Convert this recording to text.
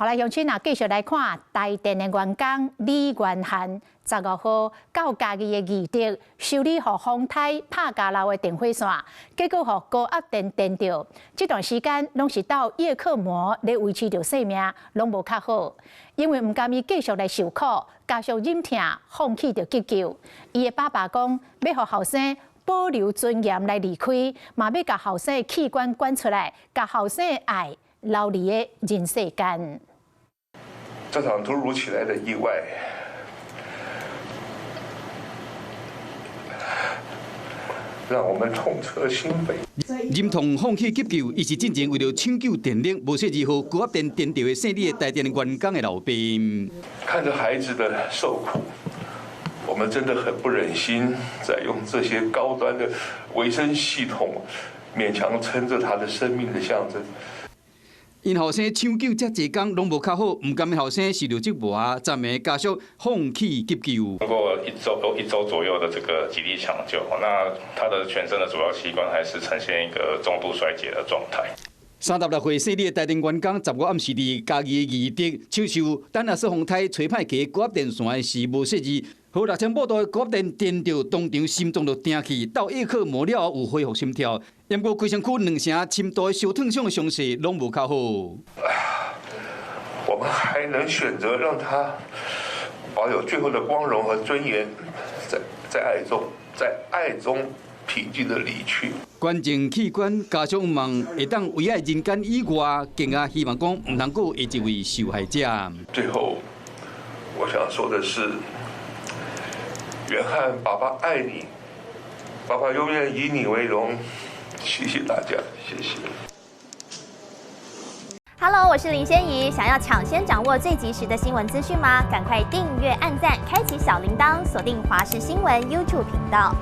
后来乡亲啊，继续来看台电的员工李元涵，15号到家己的义德修理互风台拍家楼的电火线，结果互高压电电到。这段时间拢是到叶克膜来维持着性命，拢无较好，因为唔甘伊继续来受苦，加上忍痛放弃着急救。伊的爸爸讲，要互后生保留尊严来离开，嘛要甲后生的器官捐出来，甲后生的爱留伫的人世间。这场突如其来的意外，让我们痛彻心扉。忍痛放弃急救，伊是进前为了抢救电力，无说2号高压电电掉的胜利的台电员工的老爸。看着孩子的受苦，我们真的很不忍心再用这些高端的维生系统勉强撑着他的生命的象征。因后生抢救遮济工拢无较好，唔甘后生受到折磨，暂时家属放弃急救。经过一周左右的这个极力抢救，那他的全身的主要器官还是呈现一个中度衰竭的状态。36岁胜利的台电员工，15号暗时伫家己的义德抢修等下说风台吹歹起高压电线时无说字，和6000报道的高压电电到当场心脏就停去，到叶克膜了后有恢复心跳。不过规身躯2成深度的烧烫伤的伤势拢无较好。我们还能选择让他保有最后的光荣和尊严，在爱中平静的离去。捐赠器官，家属希望会当为爱人间以外，更加希望讲唔能够会一位受害者。最后，我想说的是，元翰，爸爸爱你，爸爸永远以你为荣。谢谢大家，谢谢。Hello， 我是林仙怡。想要抢先掌握最及时的新闻资讯吗？赶快订阅、按赞、开启小铃铛，锁定华视新闻 YouTube 频道。